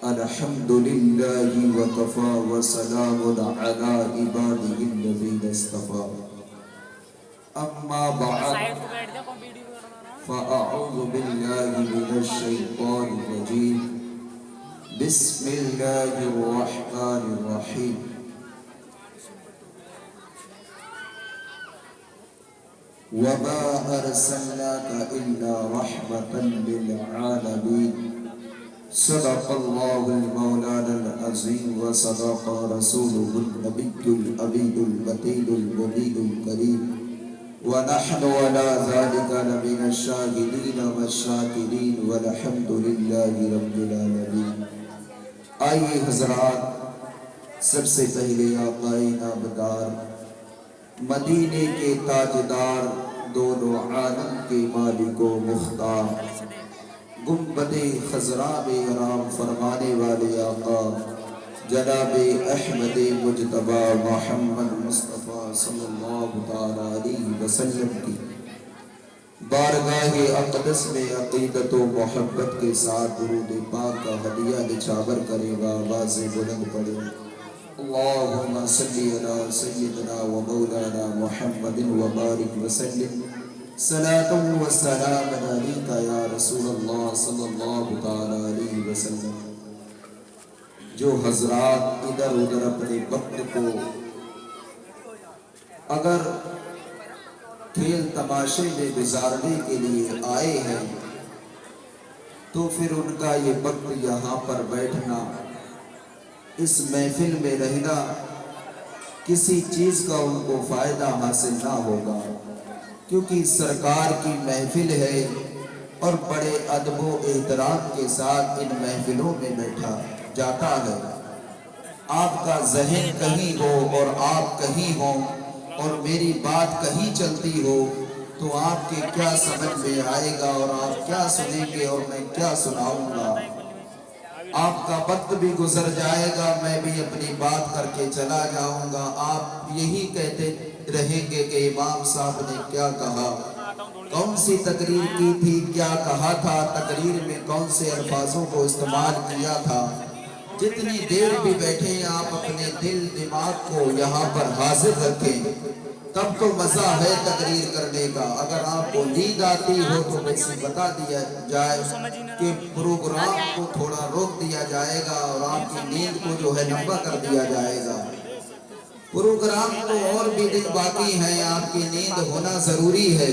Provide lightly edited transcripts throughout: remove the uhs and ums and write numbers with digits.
الحمد لله وكفى وسلام على عباده الذين اصطفى أما بعد فأعوذ بالله من الشيطان الرجيم بسم الله الرحمن الرحيم وما أرسلناك إلا رحمة للعالمين صدق الله المولانا العظيم وصدق رسوله النبي الأمين المتين المبين الكريم ونحن على ذلك لمن الشاهدين والشاكرين والحمد لله رب العالمين. آئیے حضرات، سب سے پہلے آقا نامدار مدینے کے تاجدار دونوں عالم کے مالک و مختار گنبد خضرا میں آرام فرمانے والے آقا جناب احمد مجتبی محمد مصطفیٰ صلی اللہ علیہ وسلم کی بارگاہ اقدس میں عقیدت و محبت کے ساتھ درود پاک کا ہدیہ نچھاور کرے گا. آواز بلند پڑے اللہم صلی علی سیدنا و مولانا محمد و بارک وسلم صلاۃ و سلام علیک یا رسول اللہ صلی اللہ علیہ وسلم. جو حضرات ادھر ادھر اپنے وقت کو اگر کھیل تماشے میں گزارنے کے لیے آئے ہیں تو پھر ان کا یہ وقت یہاں پر بیٹھنا، اس محفل میں رہنا، کسی چیز کا ان کو فائدہ حاصل نہ ہوگا، کیونکہ سرکار کی محفل ہے اور بڑے ادب و احترام کے ساتھ ان محفلوں میں بیٹھا جاتا ہے. آپ کا ذہن کہیں ہو اور آپ کہیں ہو اور میری بات کہیں چلتی ہو تو آپ کے کیا سمجھ میں آئے گا اور آپ کیا سنیں گے اور میں کیا سناؤں گا. آپ کا وقت بھی گزر جائے گا، میں بھی اپنی بات کر کے چلا جاؤں گا. آپ یہی کہتے رہیں گے کہ امام صاحب نے کیا کہا، کون سی تقریر کی تھی، کیا کہا تھا، تقریر میں کون سے الفاظوں کو استعمال کیا تھا. جتنی دیر بھی بیٹھے آپ اپنے دل دماغ کو یہاں پر حاضر رکھیں، تب تو مزہ ہے تقریر کرنے کا. اگر آپ کو نیند آتی ہو تو ویسے بتا دیا جائے کہ پروگرام کو تھوڑا روک دیا جائے گا اور آپ کی نیند کو جو ہے لمبا کر دیا جائے گا. پروگرام کو اور بھی دن باقی ہیں، آپ کی نیند ہونا ضروری ہے،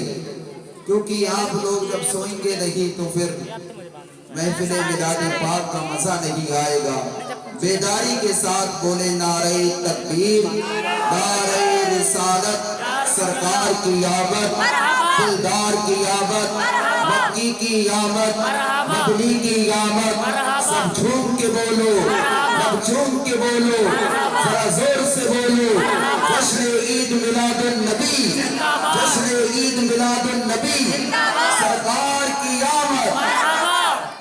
کیونکہ آپ لوگ جب سوئیں گے نہیں تو پھر محفل میلاد پاک کا مزہ نہیں آئے گا. بیداری کے ساتھ بولے نعرہ تکبیر، نعرہ رسالت، سرکار کی آمد، دلدار کی آمد، مکی کی آمد، مدنی کی آمد. سب جھوم کے بولو، سب جھوم کے بولو، ذرا زور سے بولو. جشن عید میلاد النبی، جشن عید میلاد النبی، سرکار کی آمد.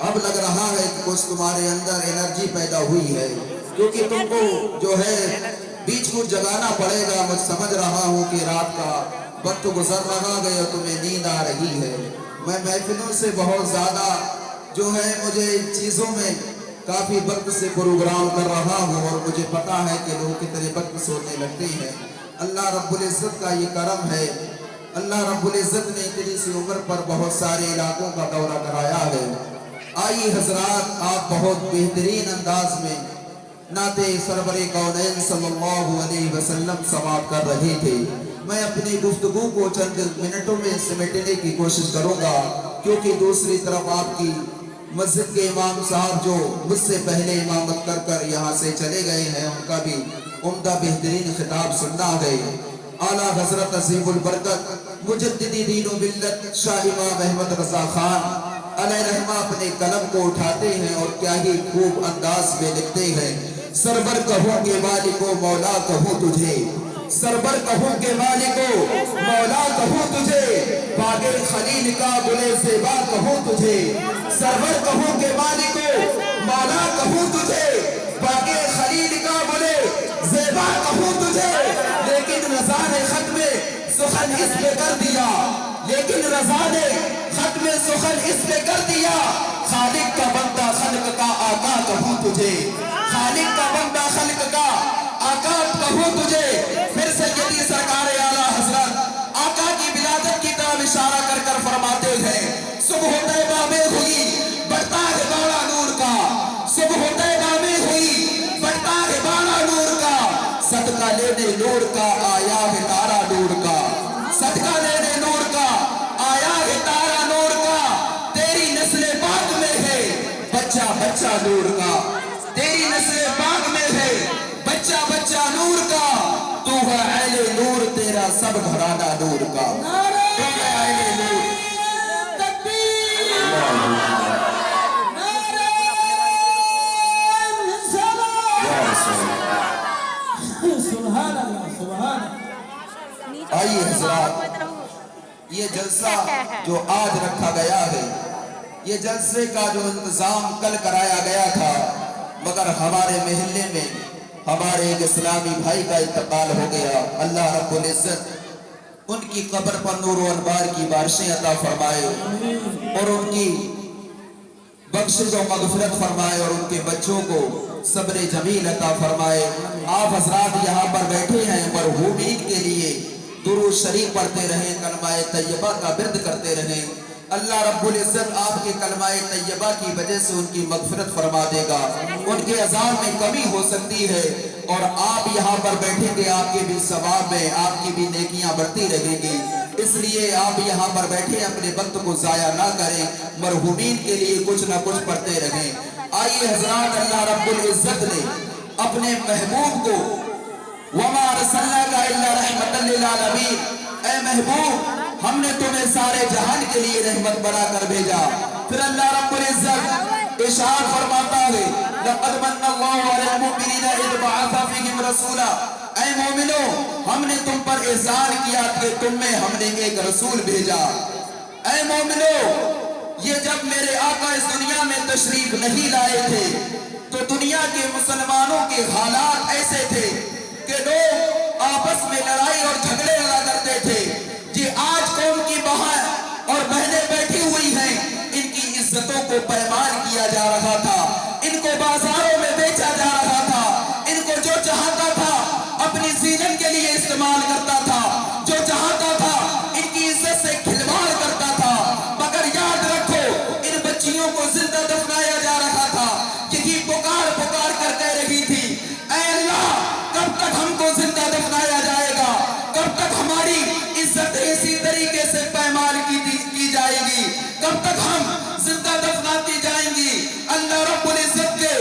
اب لگ رہا ہے کہ کچھ تمہارے اندر انرجی پیدا ہوئی ہے، کیونکہ تم کو جو ہے بیچ کو جگانا پڑے گا. میں سمجھ رہا ہوں کہ رات کا وقت گزر رہا ہے اور تمہیں نیند آ رہی ہے. میں محفلوں سے بہت زیادہ جو ہے مجھے چیزوں میں کافی وقت سے پروگرام کر رہا ہوں اور مجھے پتا ہے کہ لوگ کتنے وقت سونے لگتے ہیں. اللہ رب العزت کا یہ کرم ہے، اللہ رب العزت نے اتنی سی عمر پر بہت سارے علاقوں کا دورہ کرایا ہے. آئیے حضرات، آپ بہت بہترین انداز میں نعت سرور کونین صلی اللہ علیہ وسلم سماعت کر رہے تھے. میں اپنی گفتگو کو چند منٹوں میں سمیٹنے کی کوشش کروں گا، کیونکہ دوسری طرف آپ کی مسجد کے امام صاحب جو مجھ سے پہلے امامت کر کر یہاں سے چلے گئے ہیں، ان کا بھی عمدہ بہترین خطاب سننا ہے. اعلیٰ حضرت عظیم البرکت مجددی دین و ملت شاہ امام احمد رضا خان علیہ رحمہ اپنے قلم کو اٹھاتے ہیں اور کیا ہی خوب انداز میں لکھتے ہیں. سرور کہوں کہ مالکو مولا کہوں تجھے، سرور کہوں کہ مالکو مولا کہوں تجھے، باغ خلیل کا گلے زیبا کہوں تجھے. سرور کہوں کہ مالکو مولا کہوں تجھے، باغ خلیل کا گلے زیبا کہوں تجھے. لیکن رضا نے ختم سخن اس پہ کر دیا، لیکن رضا نے ختم سخن اس پہ کر دیا، خالق کا بندہ خلق کا آقا کہوں تجھے، خالق کا بندہ خلق کا آقا کہوں تجھے۔ پھر سیدی سرکار اعلیٰ حضرت آقا کی ولادت کی طرف اشارہ کر کر فرماتے ہیں، صبح طیبہ میں ہوئی بڑھتا ہے باڑا نور کا، صبح طیبہ میں ہوئی بڑھتا ہے باڑا نور کا، صدقہ لینے نور کا آیا ہے تارا نور کا، صدقہ لینے نور کا آیا ہے تارا نور کا، تیری نسل پاک میں ہے بچہ بچہ نور کا، تیری نسل پاک میں ہے بچہ بچہ نور کا، تو ہے اہل نور تیرا سب گھرانہ نور کا، تو ہے اہل نور۔ سبحان اللہ سبحان اللہ۔ آئیے حضرات، یہ جلسہ جو آج رکھا گیا ہے، یہ جلسے کا جو انتظام کل کرایا گیا تھا، مگر ہمارے محلے میں ہمارے ایک اسلامی بھائی کا انتقال ہو گیا، اللہ رب العزت ان کی قبر پر نور و انوار کی بارشیں عطا فرمائے اور ان کی بخشش و مغفرت فرمائے اور ان کے بچوں کو صبر جمیل عطا فرمائے۔ آپ حضرات یہاں پر بیٹھے ہیں، مرحومین کے لیے درود شریف پڑھتے رہیں، کلمہ طیبہ کا ورد کرتے رہیں، اللہ رب العزت آپ کے کلمہ طیبہ کی وجہ سے ان کی مغفرت فرما دے گا، ان کے عذاب میں کمی ہو سکتی ہے، اور آپ یہاں پر بیٹھیں گے، آپ کے بھی ثواب میں آپ کی بھی نیکیاں بڑھتی رہیں گی، اس لیے آپ یہاں پر بیٹھے اپنے وقت کو ضائع نہ کریں، مرحومین کے لیے کچھ نہ کچھ پڑھتے رہیں۔ آئیے حضرات، اللہ رب العزت نے اپنے محبوب کو وَمَا أَرْسَلْنَاكَ إِلَّا رَحْمَةً لِّلْعَالَمِينَ، اے محبوب ہم نے تمہیں سارے جہان کے لیے رحمت بنا کر بھیجا۔ پھر اللہ رب العزت ارشاد فرماتا ہے، لَقَدْ مَنَّ اللَّهُ عَلَى الْمُؤْمِنِينَ إِذْ بَعَثَ فِيهِمْ رَسُولًا، اے مومنو ہم نے تم پر احسان کیا کہ تم میں ہم نے ایک رسول بھیجا۔ اے مومنو، یہ جب میرے آقا اس دنیا میں تشریف نہیں لائے تھے تو دنیا کے مسلمانوں کے حالات ایسے تھے کہ لوگ آپس میں لڑائی اور جھگڑے لڑا کرتے تھے۔ جی آج قوم کی بہن اور بہنیں بیٹھی ہوئی ہیں، ان کی عزتوں کو پائمال کیا جا رہا تھا، ان کو بازاروں میں بیچا جا رہا تھا، ان کو جو چاہتا تھا اپنی زینت کے لیے استعمال کرتا تھا، جو چاہتا تھا ان کی عزت سے کھلواڑ کرتا تھا، مگر یاد رکھو ان بچیوں کو زندہ دفنایا جا رہا تھا۔ یہی پکار پکار کر کہہ رہی تھی، اے اللہ کب تک ہم کو زندہ دفنایا جائے گا، کب تک ہماری عزت اسی طریقے سے پائمال کی جائے گی، کب تک ہم زندہ دفناتی جائیں گی۔ اللہ رب العزت کے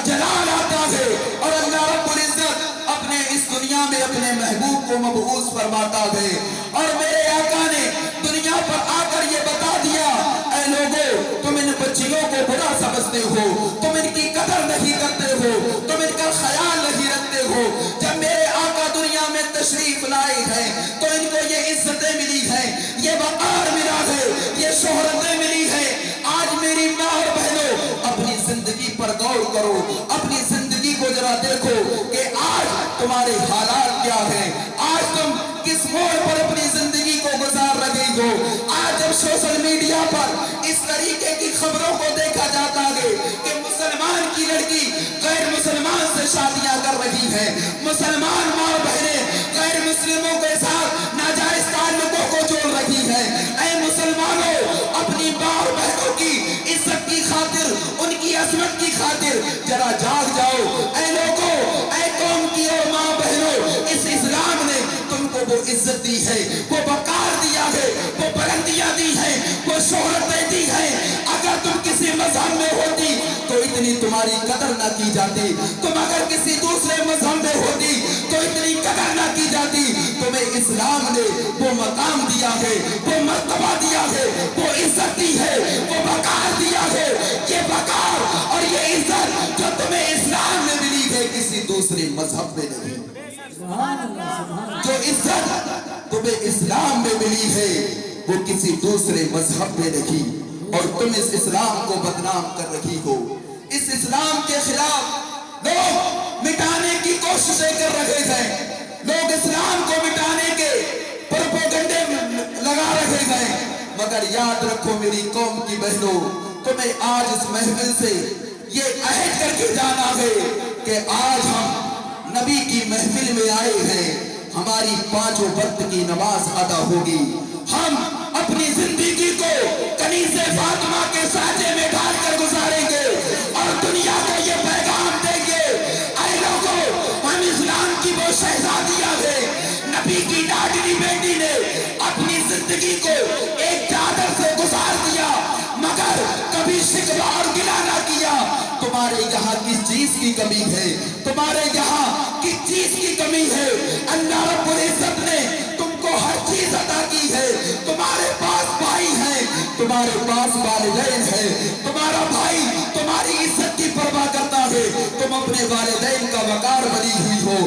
جلال آتا ہے اور اللہ رب العزت اپنے اس دنیا میں اپنے محبوب کو مبعوث فرماتا ہے، اور میرے آقا نے دنیا پر آ کر یہ بتا دیا، اے لوگو تم ان بچیوں کو برا سمجھتے ہو، تم ان کی قدر نہیں کرتے ہو، تم ان کا خیال نہیں رکھتے ہو۔ جب میرے آقا دنیا میں تشریف لائے ہیں تو ان کو یہ عزتیں ملی ہیں، یہ وقار ملا ہے، یہ شہرتیں ملی ہیں۔ آج میری ماں اور بہنوں اپنی زندگی پر غور کرو، اپنی زندگی کو ذرا دیکھو کہ آج تمہارے حالات کیا ہیں، آج تم کس موڑ پر اپنی زندگی کو گزار رہے ہو۔ آج جب سوشل میڈیا پر اس طریقے کی خبروں کو دیکھا جاتا ہے کہ مسلمان کی لڑکی غیر مسلمان سے شادیاں کر رہی ہے، مسلمان ماں بہنیں غیر مسلموں کے ساتھ ناجائز تعلقوں کو جوڑ رہی ہے، اے مسلمانوں اپنی ماں اور بہنوں کی عزت کی خاطر، ان کی عظمت کی خاطر ذرا جاگ جاؤ۔ اے لوگوں، اے قوم کی اور ماں بہنوں، اس اسلام نے تم کو وہ عزت دی ہے، وہ وقار دیا ہے، وہ بلندیاں دی ہیں، وہ شہرتیں دی ہیں۔ اگر تم کسی مذہب میں ہوتی تو اتنی تمہاری قدر نہ کی جاتی، تم اگر کسی دوسرے مذہب میں ہوتی تو اتنی قدر نہ کی جاتی۔ تمہیں اسلام نے وہ مقام دیا ہے، وہ مرتبہ دیا ہے، وہ عزت دی ہے، وہ وقار دیا ہے۔ یہ وقار اور یہ عزت جو تمہیں اسلام میں ملی ہے کسی دوسرے مذہب میں نہیں۔ جو عزت تمہیں اسلام میں ملی ہے وہ کسی دوسرے مذہب میں نہیں، اور تم اس اسلام کو بدنام کر رہی ہو۔ اس اسلام کے خلاف لوگ مٹانے کی کوششیں کر رہے ہیں، لوگ اسلام کو مٹانے کے پروپیگنڈے لگا رہے ہیں، मगर याद रखो मेरी कौम की बहनों, तुम्हें आज इस महफिल से ये अहद करके जाना है कि आज हम नबी की महफिल में आए हैं, हमारी 5 वक्त की नमाज अदा होगी, हम अपनी जिंदगी को कनीज़े फातिमा के साजे में ढालकर गुजारेंगे और दुनिया को ये पैगाम देंगे, ऐ लोगों, हम इस्लाम की वो शहजादियां हैं, नबी की लाडली बेटी ने अपनी जिंदगी को एक चादर से गुजार दिया मगर कभी शिकवा और गिला ना किया। तुम्हारे यहाँ किस चीज की कमी है, तुम्हारे यहाँ किस चीज की कमी है? अल्लाह रब्बुल इज्जत ने तुमको हर चीज अता की है, तुम्हारे पास भाई है, तुम्हारे पास वालिदैन है, तुम्हारा भाई तुम्हारी इज्जत की परवाह करता है, तुम अपने वालिदैन का वकार बनी हुई हो,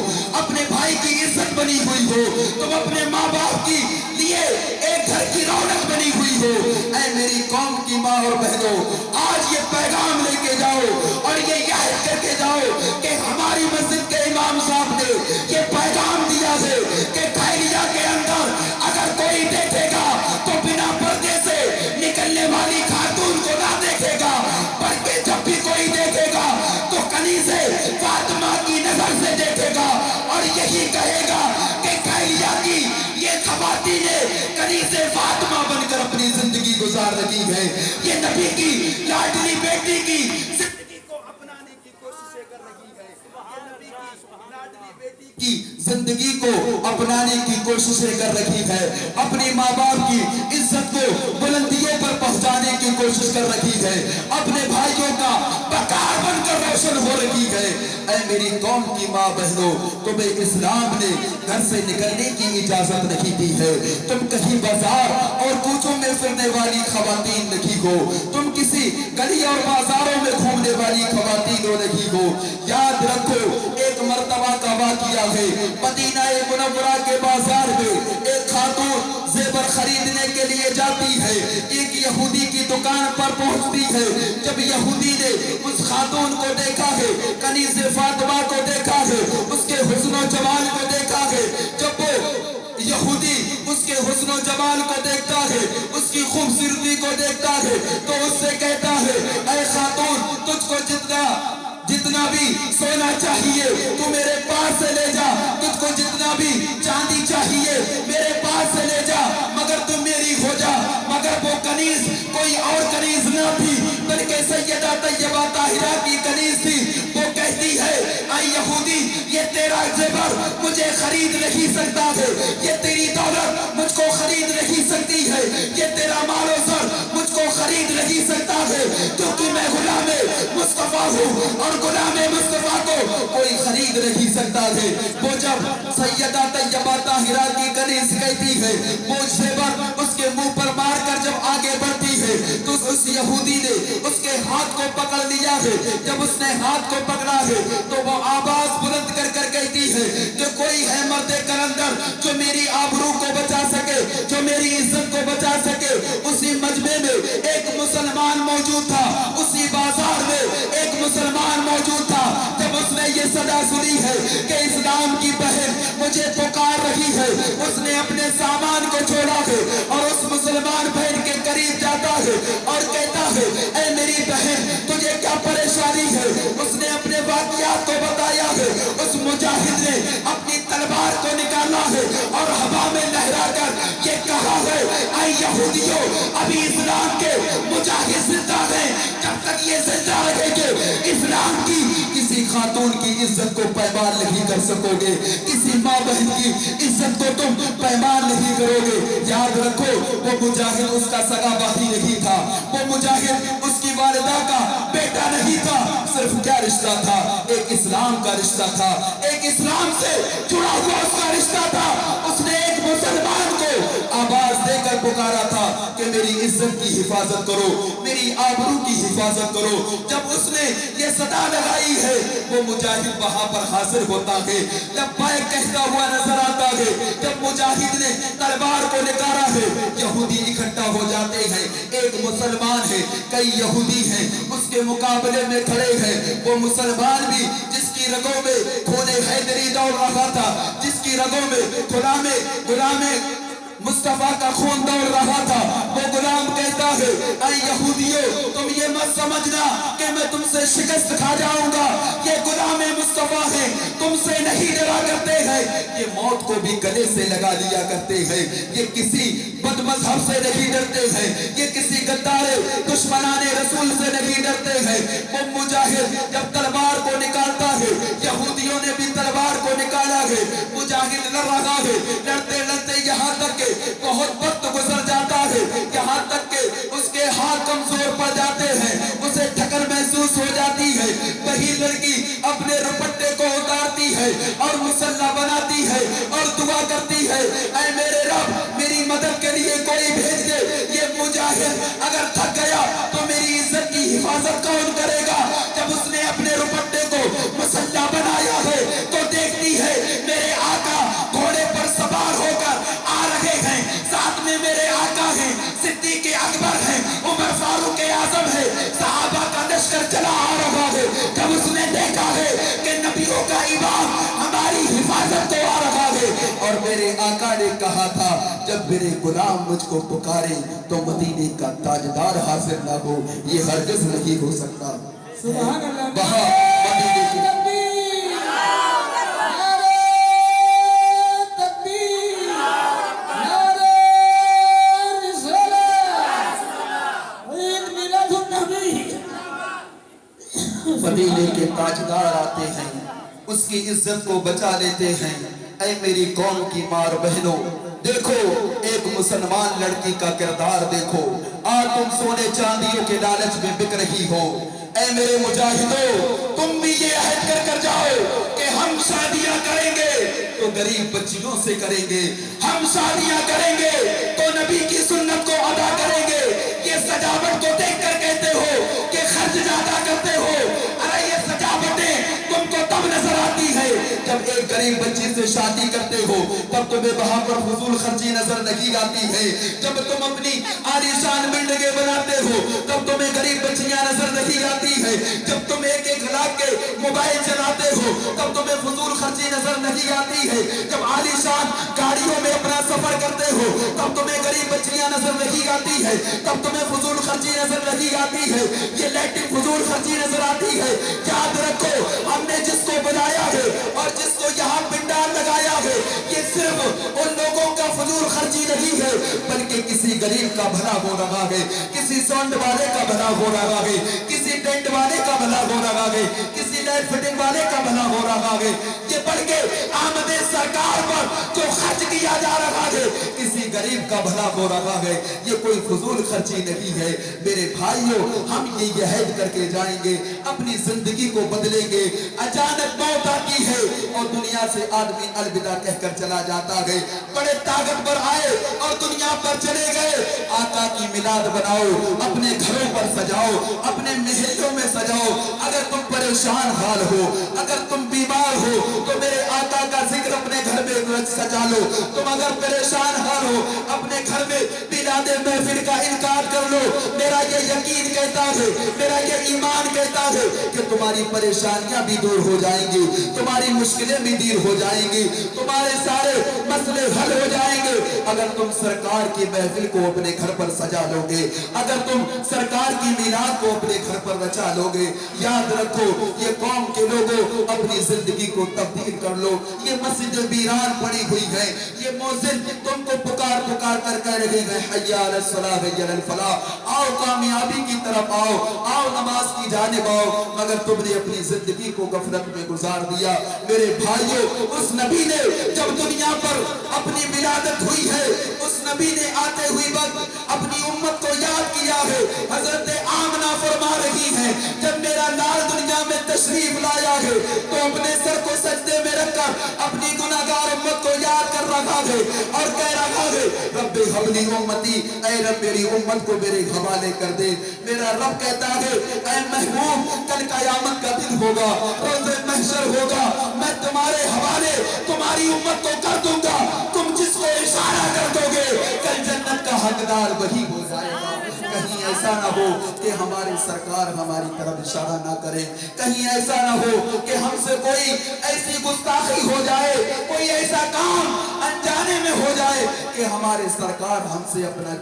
अपने भाई की इज्जत बनी हुई हो, तुम अपने माँ बाप की लिए एक घर की रौनक बनी हुई हो। ऐ मेरी कौम की माँ और बहनों, आज ये पैगाम लेके जाओ और ये याद करके जाओ कि हमारी मस्जिद के इमाम साहब ने ये पैगाम दिया है कि खैरिया के अंदर अगर कोई देखेगा तो बिना पर्दे से निकलने वाली खातून को ना देखेगा, बल्कि जब भी कोई देखेगा तो कनीज़े फातिमा की नजर से देखेगा और यही कहेगा कि खैरिया की ये खवातीन ने कनीज़े फातिमा बनकर अपनी जिंदगी गुजार रही है, ये नबी की लाडली बेटी की जिंदगी को अपनाने की कोशिशें कर रही है, ये नबी की लाडली बेटी की जिंदगी को अपनाने की कोशिशें कर रही है, अपने माँ बाप की इज्जत को बुलंदियों पर पहुंचाने की कोशिश कर रही है, अपने भाइयों का वकार बनकर रोशन हो रही है। ऐ मेरी कौम की माँ बहनों, तुम्हें इस्लाम ने घर से निकलने की इजाजत नहीं दी है, तुम कहीं बाजार और कूचों में फिरने वाली खवातीन नहीं हो, तुम किसी गली और बाजारों में घूमने वाली खवातीन नहीं हो। याद रखो, एक मर्तबा का वाक़िया है, मदीना मुनव्वरा के बाजार में एक खातून जेवर खरीदने के लिए जाती है, एक यहूदी की दुकान पर पहुंचती है, जब यहूदी ने उस खातून को देखा है, कनीज़े फातिमा को देखा है, उसके हुस्न जमाल को देखा है, जब वो यहूदी उसके हुस्न जमाल को देखता है, उसकी खूबसूरती को देखता है, तो उससे कहता है, ऐ खातून, तुझको जितना भी सोना चाहिए तू मेरे पास से ले जा, तुझको जितना भी चांदी चाहिए मेरे पास से ले जा, मगर तू मेरी हो जा। मगर वो कनीज कोई और कनीज ना थी, बल्कि सैयदा तैयबा ताहिरा की कनीज थी। वो कहती है, ऐ यहूदी, ये तेरा जेवर मुझे खरीद नहीं सकता है, ये तेरी दौलत मुझको खरीद नहीं सकती है, ये तेरा मालो सर मुझको खरीद नहीं सकता है, क्योंकि मैं गुलामे मुस्तफा हूँ और गुलामे मुस्तफा को कोई खरीद नहीं सकता है। वो जब सैयदा तैयबा ताहिरा की कनीज कहती है, वो जेवर उसके मुंह पर मार कर जब आगे बढ़ती है, तो उस यहूदी ने उसके हाथ को पकड़ लिया है। जब उसने हाथ को पकड़ा है तो वो आवाज बुलंद कर कर कहती है कि कोई है मर्दे कलंदर जो मेरी आबरू को बचा सके, जो मेरी इज्जत को बचा सके। उसी मजमे में एक मुसलमान मौजूद था, उसी बाजार में एक मुसलमान मौजूद था। जब उसने ये सदा सुनी है कि इस्लाम की बहन मुझे पुकार रही है, उसने अपने सामान को छोड़ा है और उस मुसलमान बहन के करीब जाता है और कहता है, ऐ मेरी बहन, तुझे क्या परेशानी है? उसने अपने वाक़ियात को बताया है। उस मुजाहिद ने अपनी तलवार को निकाला है और हवा में लहरा कर ये कहा है, ऐ यहूदियों, अभी इस्लाम के मुजाहिद जिंदा हैं, जब तक ये जिंदा रहेंगे इस्लाम की किसी खातून की इज्जत को पैमान नहीं कर सकोगे, किसी माँ बहन की इज्जत को तुम पैमान नहीं करोगे। याद रखो, वो मुजाहिद उसका सगा भाई नहीं था, वो मुजाहिद उसकी वालिदा का बेटा नहीं था। सिर्फ क्या रिश्ता था? एक इस्लाम का रिश्ता था, एक इस्लाम से जुड़ा हुआ उसका रिश्ता था। उसने एक मुसलमान को आवाज देकर पुकारा था कि मेरी इज्जत की हिफाजत करो, मेरी आबरू की हिफाजत करो। जब उसने ये सदा लगाई है, वो मुजाहिद वहां पर हाजिर होता है, लब्बैक कहता हुआ नजर आता है। जब मुजाहिद ने तलवार को निकाला है, यहूदी इकट्ठा हो जाते हैं। एक मुसलमान है, कई यहूदी हैं, उसके मुकाबले में खड़े हैं। वो मुसलमान भी जिसकी रगों में खूने हैदरी दौड़ रहा था, जिसकी रगों में गुलामे मुस्तफा का खून दौड़ रहा था। वो गुलाम कहता है, ऐ यहूदियों, तुम ये मत समझना कि मैं तुमसे शिकस्त खा जाऊंगा। ये गुलाम मुस्तफा है, तुमसे नहीं डरा करते हैं, ये मौत को भी गले से लगा लिया करते हैं। ये किसी बदमजहब से नहीं डरते हैं, ये किसी गद्दारे दुश्मनाने रसूल से नहीं डरते हैं। वो मुजाहिद जब तलवार को निकालता है, यहूदियों ने भी तलवार को निकाला है। मुजाहिद लड़ रहा है, लड़ते लड़ते यहाँ तक के बहुत वक्त गुजर जाता है, यहाँ तक के उसके हाथ कमजोर पड़ जाते हैं, उसे थकन महसूस हो जाती है। वही लड़की अपने दुपट्टे को उतारती है और मुसल्ला बनाती है और दुआ करती है, ऐ मेरे रब, मेरी मदद के लिए कोई भेज दे। ये मुजाहिद अगर थक गया तो मेरी इज्जत की हिफाजत कौन करेगा? जब उसने अपने दुपट्टे को मुसल्ला बनाया है तो देखती है मेरे आका घोड़े पर सवार होकर आ रहे हैं। साथ में मेरे आका हैं, सिद्दीक अकबर हैं, उमर फारूक आजम है, सहाबा का लश्कर चला आ रहा है। जब उसने देखा है कि नबियों का इमाम हमारी हिफाजत को आ रहा है, और मेरे आका ने कहा था, जब मेरे गुलाम मुझको पुकारे तो मदीने का ताजदार हासिल ना हो, ये हरगिज़ नहीं हो सकता। सुभान अल्लाह। वहाँ मदीने की मदीने के ताजदार आते हैं, उसकी इज्जत को बचा लेते हैं। ऐ मेरी कौम की माँ और बहनों, देखो एक मुसलमान लड़की का किरदार देखो। आज तुम सोने चांदियों के लालच में बिक रही हो। ऐ मेरे मुजाहिदों, तुम भी ये अहद कर कर जाओ कि हम शादियां करेंगे तो गरीब बच्चियों से करेंगे, हम शादियां करेंगे तो नबी की सुन्नत को अदा करेंगे। ये सजावट को देख कर कहते हो कि खर्च ज्यादा करते हो। अरे ये सजावटें तुमको तब नजर आती है जब एक गरीब बच्ची से शादी करते हो, तब तुम्हें वहां पर फजूल खर्ची नजर नहीं आती है। जब तुम अपनी आलीशान बिल्डिंगें बनाते हो, तब तुम्हें गरीब बच्चियां नजर नहीं आती है। जब तुम एक एक लाख के मोबाइल चलाते हो, तब तुम्हें फजूल खर्ची नजर नहीं आती है। जब आलीशान गाड़ियों में अपना सफर करते हो, तब तुम्हें गरीब बच्चियां नजर नहीं आती है, तब तुम्हें फजूल खर्ची नजर नहीं आती है। ये लैट्रिन फजूल खर्ची नजर आती है। याद रखो, हमने जिसको बनाया है और जिसको यहाँ पिंडाल लगाया है, ये सिर्फ उन लोगों का फजूल खर्ची नहीं है, बल्कि किसी गरीब का भला हो रहा है, किसी साउंड वाले का भला हो रहा है, किसी टेंट वाले का भला हो रहा है, किसी लाइट फिटिंग वाले का भला हो रहा है। ये बल्कि आमदे सरकार पर जो खर्च किया जा रहा है, किसी गरीब का भला हो रहा है। ये कोई फजूल खर्ची नहीं है। मेरे भाइयों, हम ये अहद करके जाएंगे, अपनी जिंदगी को बदलेंगे। अचानक मौत आती है और दुनिया से आदमी अलविदा कहकर चला जाता है। बड़े ताकतवर आए और दुनिया पर चले गए। आका की मिलाद बनाओ, अपने घरों पर सजाओ, अपने महलों में सजाओ। अगर तुम परेशान हाल हो, अगर तुम बीमार हो, तो मेरे आका का जिक्र अपने घर में सजा लो। तुम अगर परेशान हाल हो, अपने घर में मिलाद महफिल का इनकार कर लो। मेरा ये यकीन कहता है, मेरा ये ईमान कहता है कि तुम्हारी परेशानियां भी दूर हो जाएंगी, तुम्हारी मुश्किलें भी दूर हो जाएंगी, तुम्हारे सारे मसले हल हो जाएंगे अगर तुम सरकार की महफिल को अपने घर पर सजा लोगे, अगर तुम सरकार की मीरात को अपने घर पर रचा लोगे। याद रखो, ये कौम के लोगों, अपनी जिंदगी को तब्दील कर लो। ये मस्जिद वीरान पड़ी हुई है, ये मौजिन तुमको पुकार पुकार कर कह रहे हैं, हय्या अलस सलाह हय्या अल फलाह, आओ कामयाबी की तरफ आओ, आओ नमाज की जानिब आओ, मगर तुमने अपनी जिंदगी को गफलत में गुजार दिया। मेरे भाइयों, उस नबी ने जब दुनिया पर अपनी विलादत हुई है, उस नबी ने आते हुए वक्त अपनी उम्मत को याद किया है। हजरत आमना फरमा रही है, जब मेरा लाल दुनिया में तशरीफ लाया है तो अपने सर को सजदे में रखकर अपनी गुनाहगार उम्मत को याद कर रहा है और कह रहा है, रब्बे हबली उम्मती, ऐ रब मेरी उम्मत को मेरे हवाले कर दे। मेरा रब कहता है, ऐ महबूब, कल कयामत का दिन होगा, रोज़े महशर होगा, मैं तुम्हारे हवाले तुम्हारी उम्मत को कर दूंगा। तुम जिसको इशारा कर दोगे, कल जन्नत का हकदार वही हो जाएगा। कहीं ऐसा ना हो कि हमारी सरकार हमारी तरफ इशारा ना करे, कहीं ऐसा ना हो कि हमसे कोई ऐसी गुस्ताखी हो जाए, कोई ऐसा काम अनजाने में में हो जाए कि हमारे सरकार हमसे अपना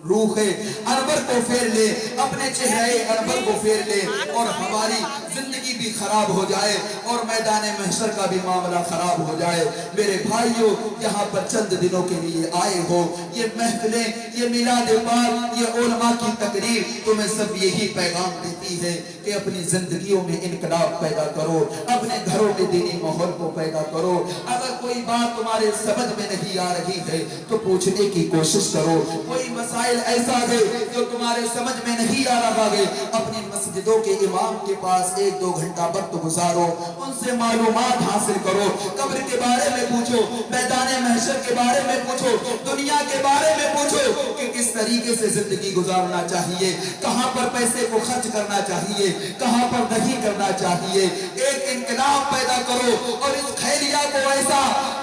रूह अनवर को फेर ले, अपने चेहरे अनवर को फेर ले और हमारी जिंदगी भी खराब हो जाए और मैदान महशर का भी मामला खराब हो जाए। मेरे भाइयों, यहाँ पर चंद दिनों के लिए आए हो, ये महफिलें, ये मिलाद पाक, ये उलमा की तकरीर तुम्हें सब यही पैगाम देती है कि अपनी जिंदगियों में इनकलाब पैदा करो, अपने घरों में दीनी माहौल को पैदा करो। अगर कोई बात तुम्हारे समझ में नहीं आ रही है तो पूछने की कोशिश करो। कोई मसाइल ऐसा है जो तुम्हारे समझ में नहीं आ रहा है, अपनी मस्जिदों के इमाम के पास 1-2 घंटा वक्त गुजारो, उनसे मालूमात हासिल करो, कब्र के बारे में पूछो, मैदान महशर के बारे में पूछो, दुनिया के बारे में पूछो कि किस तरीके से जिंदगी गुजारना चाहिए, कहां पर पैसे को खर्च करना चाहिए, कहां पर नहीं करना चाहिए। एक इनकलाब पैदा करो और इस खैरिया को ऐसा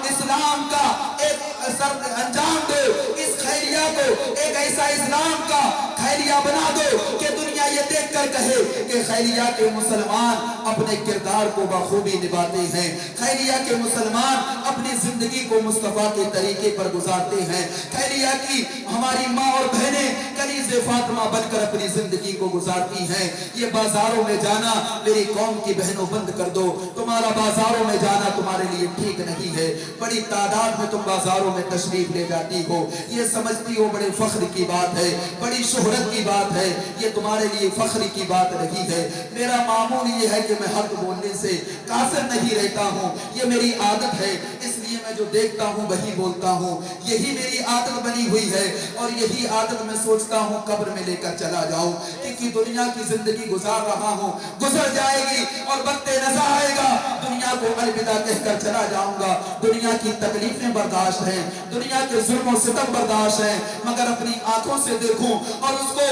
इस्लाम का एक अंजाम दो, इस खैरिया को एक ऐसा इस्लाम का खैरिया बना दो कि दुनिया ये देख कर कहे कि खैरिया के मुसलमान अपने किरदार को बखूबी निभाते हैं, खैरिया के मुसलमान अपनी जिंदगी को मुस्तफा के तरीके पर गुजारते हैं, खैरिया की हमारी माँ और बहनें कनीज़े फातिमा बनकर अपनी जिंदगी को गुजारती हैं। ये बाजारों में जाना मेरी कौम की बहनों बंद कर दो, तुम्हारा बाजारों में जाना तुम्हारे लिए ठीक नहीं है। बड़ी तादाद में तुम बाजारों में तशरीफ ले जाती हो, ये समझती हो बड़े फख्र की बात है, बड़ी शोहरत की बात है, ये तुम्हारे लिए फख्र की बात नहीं है। मेरा मामूल ये है कि मैं हक बोलने से कासिर नहीं रहता हूँ, ये मेरी आदत है, इसलिए मैं जो देखता हूँ वही बोलता हूँ, यही मेरी आदत बनी हुई है और यही आदत मैं सोचता हूँ कब्र में लेकर चला जाऊँ, क्योंकि दुनिया की जिंदगी गुजार रहा हूँ, गुजर जाएगी और वक्त नज़र आएगा, दुनिया को अलविदा कहकर चला जाऊंगा। दुनिया की तकलीफें बर्दाश्त हैं, दुनिया के जुल्म और सितम बर्दाश्त हैं, मगर अपनी आंखों से देखूं और उसको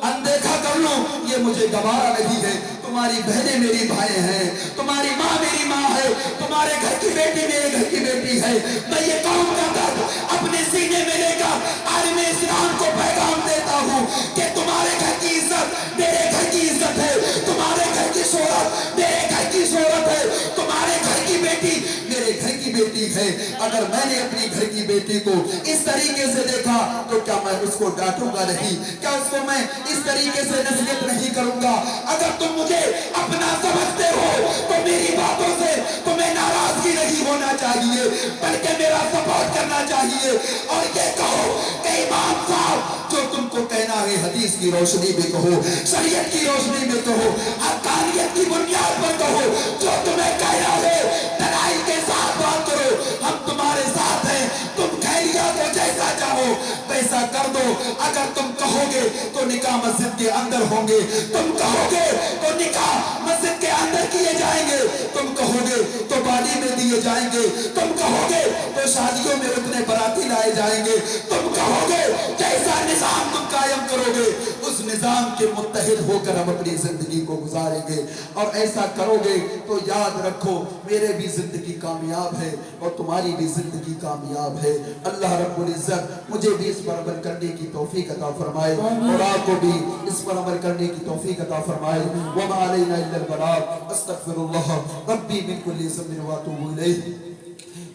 अनदेखा कर लूं, ये मुझे गवारा नहीं है। तुम्हारी बहनें मेरी भाई हैं, तुम्हारी माँ मेरी माँ है, तुम्हारे घर की बेटी मेरे घर की बेटी है। मैं ये कौम का दर्द अपने सीने में लेकर आलिम इस्लाम को पैगाम देता हूँ कि तुम्हारे घर की इज्जत मेरे घर की इज्जत है, तुम्हारे घर की शोहरत मेरे घर की शोहरत है, तुम्हारे घर की बेटी मेरे घर की बेटी है। अगर मैंने अपनी घर की बेटी को इस तरीके से देखा तो क्या मैं उसको डांटूंगा नहीं, क्या उसको मैं इस तरीके से नसीहत नहीं करूंगा? अगर तुम मुझे अपना समझते हो तो मेरी बातों से तुम्हें नाराजगी नहीं होना चाहिए, बल्कि मेरा सपोर्ट करना चाहिए और ये कहो कि इमाम साहब जो तुमको कहना है हदीस की रोशनी में कहो, शरीयत की रोशनी में कहो, हक्कानियत की बुनियाद पर कहो, जो तुम्हें कहना है दलाइल के साथ बात करो, हम तुम्हारे साथ हैं, तुम खैरिया को जैसा चाहो वैसा कर दो। अगर तुम कहोगे तो निकाह मस्जिद के अंदर होंगे, तुम कहोगे तो निकाह मस्जिद के अंदर किए जाएंगे, तुम कहोगे तो बाली में दिए जाएंगे, तुम कहोगे तो शादियों में उतने बराती लाए जाएंगे, तुम कहोगे जैसा निजाम तुम कायम करोगे उस निजाम के मुत्तहिद होकर हम अपनी जिंदगी को गुजारेंगे। और ऐसा करोगे तो याद रखो मेरे भी जिंदगी कामयाब है और तुम्हारी भी जिंदगी कामयाब है। अल्लाह रब्बुल इज्जत मुझे भी इस पर अमल करने की तौफीक अता फरमाए और आपको भी इस पर अमल करने की तौफीक अता फरमाए। वमा अलैना इल्लल बलाग, अस्तगफिरुल्लाह रब्बी मिन कुल्ली ज़ंबिन व अतूबु इलैह।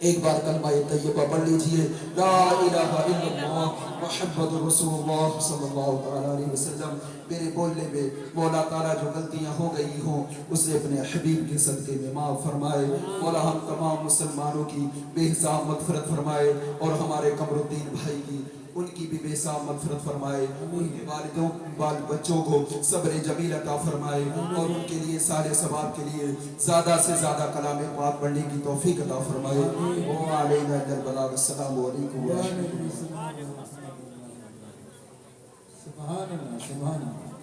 एक बार कलमा तैयबा पढ़ लीजिए, ला इलाहा इल्लल्लाह मुहम्मदुर रसूलुल्लाह सल्लल्लाहु अलैहि वसल्लम। मेरे बोलने में मौला ताला जो गलतियां हो गई हों उसे अपने हबीब के सदके में माफ़ फरमाए। मौला हम तमाम मुसलमानों की बेहिसाब मग़फ़िरत फरमाए और हमारे कमरुद्दीन भाई की उनकी भी बेहिसाब मग़फ़िरत फरमाए, उनके वालिदों बाल बच्चों को सब्र जमील अता फरमाए और उनके लिए सारे सवाब के लिए ज़्यादा से ज़्यादा कलाम पाक पढ़ने की तौफीक अता फरमाए। व अलैना अल बलाग। अस्सलामु अलैकुम। सुभान अल्लाह, सुभान अल्लाह।